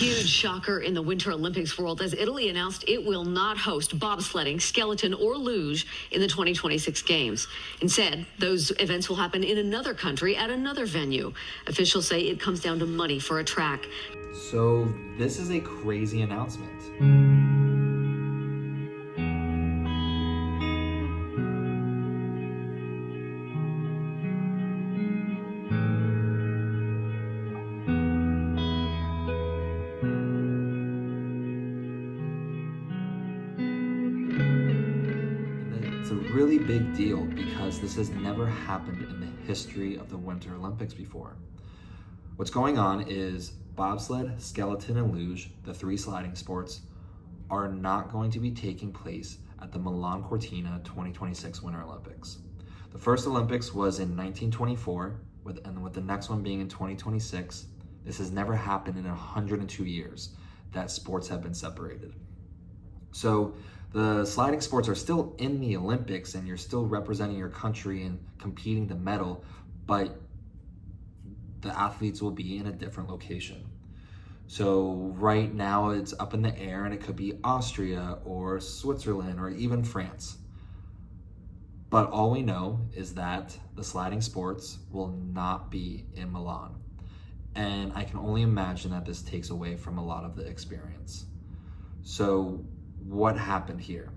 Huge shocker in the Winter Olympics world as Italy announced it will not host bobsledding, skeleton, or luge in the 2026 games. Instead, those events will happen in another country at another venue. Officials say it comes down to money for a track. So this is a crazy announcement. It's a really big deal because this has never happened in the history of the Winter Olympics before. What's going on is bobsled, skeleton, and luge, the three sliding sports, are not going to be taking place at the Milan Cortina 2026 Winter Olympics. The first Olympics was in 1924, and with the next one being in 2026. This has never happened in 102 years that sports have been separated. So the sliding sports are still in the Olympics and you're still representing your country and competing to medal, but the athletes will be in a different location. So right now it's up in the air and it could be Austria or Switzerland or even France. But all we know is that the sliding sports will not be in Milan. And I can only imagine that this takes away from a lot of the experience. So what happened here?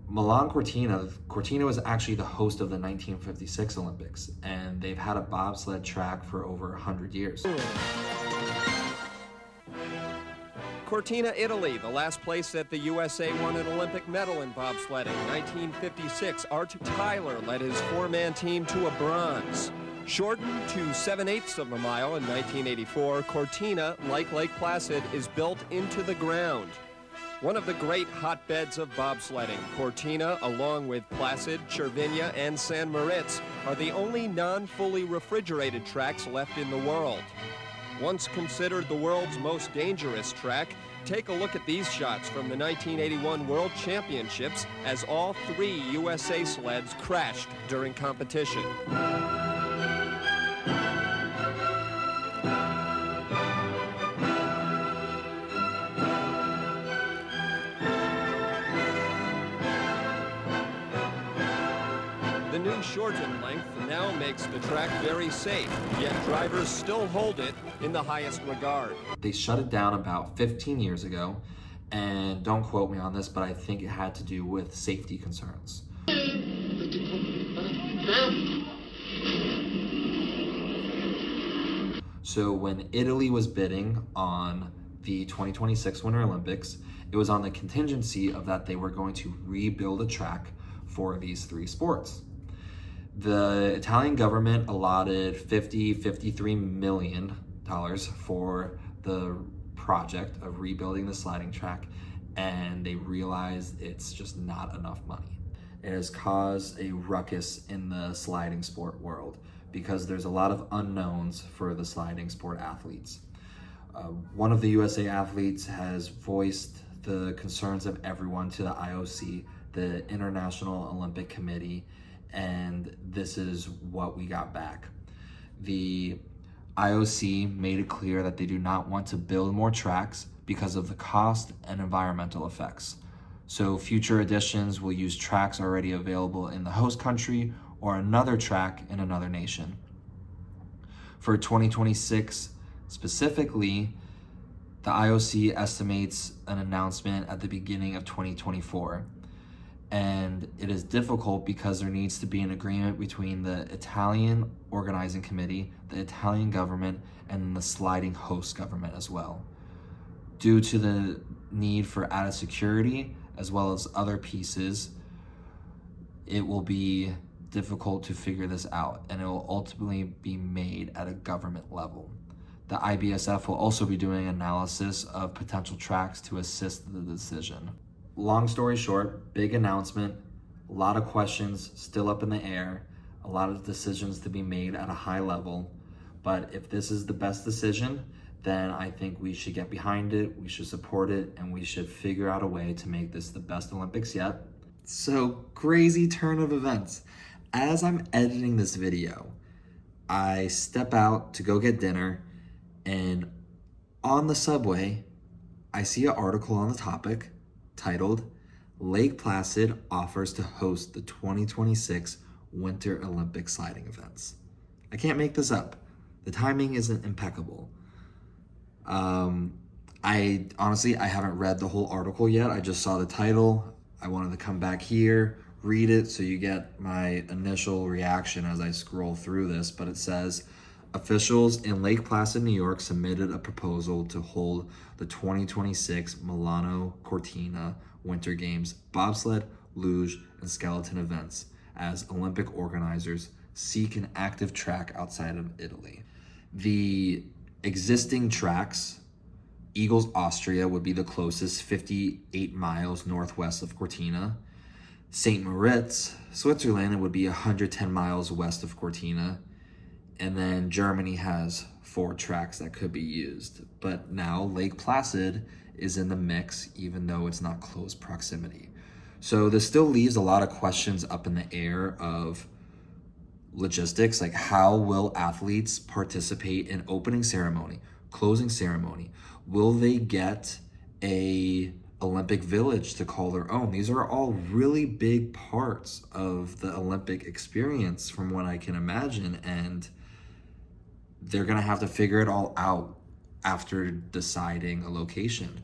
Milan Cortina was actually the host of the 1956 Olympics, and they've had a bobsled track for over 100 years. Cortina, Italy, the last place that the USA won an Olympic medal in bobsledding. 1956, Art Tyler led his four-man team to a bronze. Shortened to 7/8 of a mile in 1984, Cortina, like Lake Placid, is built into the ground. One of the great hotbeds of bobsledding, Cortina, along with Placid, Cervinia, and San Moritz, are the only non-fully refrigerated tracks left in the world. Once considered the world's most dangerous track, take a look at these shots from the 1981 World Championships as all three USA sleds crashed during competition. The new shortened length now makes the track very safe, yet drivers still hold it in the highest regard. They shut it down about 15 years ago, and don't quote me on this, but I think it had to do with safety concerns. So when Italy was bidding on the 2026 Winter Olympics, it was on the contingency of that they were going to rebuild a track for these three sports. The Italian government allotted $53 million for the project of rebuilding the sliding track, and they realized it's just not enough money. It has caused a ruckus in the sliding sport world because there's a lot of unknowns for the sliding sport athletes. One of the USA athletes has voiced the concerns of everyone to the IOC, the International Olympic Committee, and this is what we got back. The IOC made it clear that they do not want to build more tracks because of the cost and environmental effects. So future editions will use tracks already available in the host country or another track in another nation. For 2026 specifically, the IOC estimates an announcement at the beginning of 2024. And it is difficult because there needs to be an agreement between the Italian organizing committee, the Italian government, and the sliding host government as well. Due to the need for added security, as well as other pieces, it will be difficult to figure this out, and it will ultimately be made at a government level. The IBSF will also be doing analysis of potential tracks to assist the decision. Long story short, big announcement, a lot of questions still up in the air, a lot of decisions to be made at a high level. But if this is the best decision, then I think we should get behind it, we should support it, and we should figure out a way to make this the best Olympics yet. So crazy turn of events. As I'm editing this video, I step out to go get dinner, and On the subway, I see an article on the topic titled, Lake Placid offers to host the 2026 Winter Olympic sliding events. I can't make this up. The timing isn't impeccable. I haven't read the whole article yet. I just saw the title. I wanted to come back here, read it, so you get my initial reaction as I scroll through this. But it says, officials in Lake Placid, New York submitted a proposal to hold the 2026 Milano Cortina Winter Games bobsled, luge, and skeleton events as Olympic organizers seek an active track outside of Italy. The existing tracks, Eagles, Austria, would be the closest, 58 miles northwest of Cortina. St. Moritz, Switzerland, would be 110 miles west of Cortina. And then Germany has 4 tracks that could be used. But now Lake Placid is in the mix, even though it's not close proximity. So this still leaves a lot of questions up in the air of logistics, like how will athletes participate in opening ceremony, closing ceremony? Will they get a Olympic village to call their own? These are all really big parts of the Olympic experience from what I can imagine, and they're gonna have to figure it all out after deciding a location.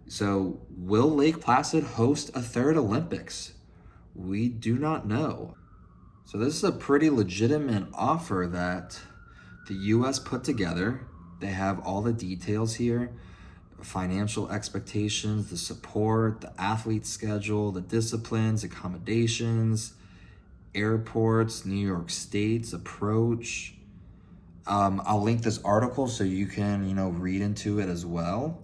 So will Lake Placid host a third Olympics? We do not know. So this is a pretty legitimate offer that the US put together. They have all the details here, financial expectations, the support, the athlete schedule, the disciplines, accommodations, airports, New York State's approach. I'll link this article so you can, read into it as well.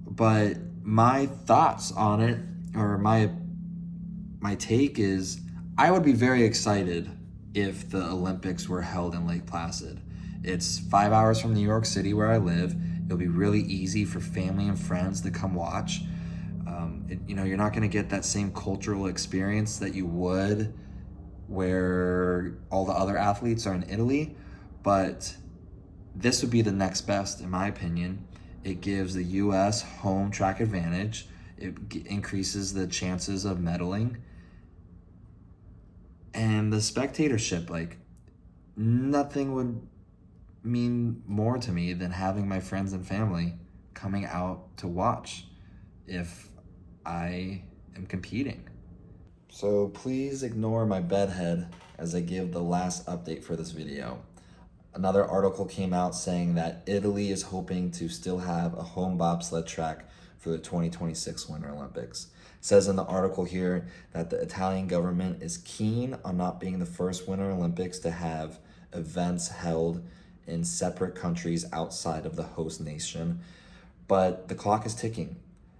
But my thoughts on it, or my take is, I would be very excited if the Olympics were held in Lake Placid. It's 5 hours from New York City where I live. It'll be really easy for family and friends to come watch. You're not gonna get that same cultural experience that you would where all the other athletes are in Italy, but this would be the next best, in my opinion. It gives the US home track advantage. It increases the chances of medaling. And the spectatorship, nothing would mean more to me than having my friends and family coming out to watch if I am competing. So please ignore my bedhead as I give the last update for this video. Another article came out saying that Italy is hoping to still have a home bobsled track for the 2026 Winter Olympics. It says in the article here that the Italian government is keen on not being the first Winter Olympics to have events held in separate countries outside of the host nation, but the clock is ticking.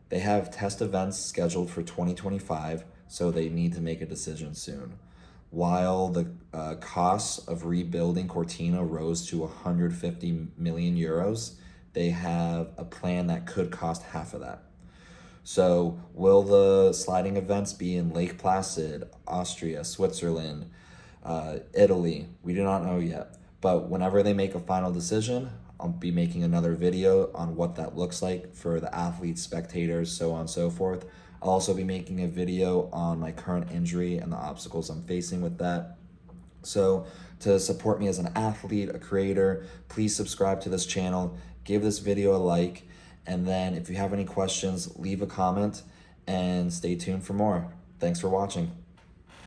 They have test events scheduled for 2025, so they need to make a decision soon. While the costs of rebuilding Cortina rose to 150 million euros, they have a plan that could cost half of that. So will the sliding events be in Lake Placid, Austria, Switzerland, Italy? We do not know yet. But whenever they make a final decision, I'll be making another video on what that looks like for the athletes, spectators, so on and so forth. I'll also be making a video on my current injury and the obstacles I'm facing with that. So to support me as an athlete, a creator, please subscribe to this channel, give this video a like, and then if you have any questions, leave a comment and stay tuned for more. Thanks for watching.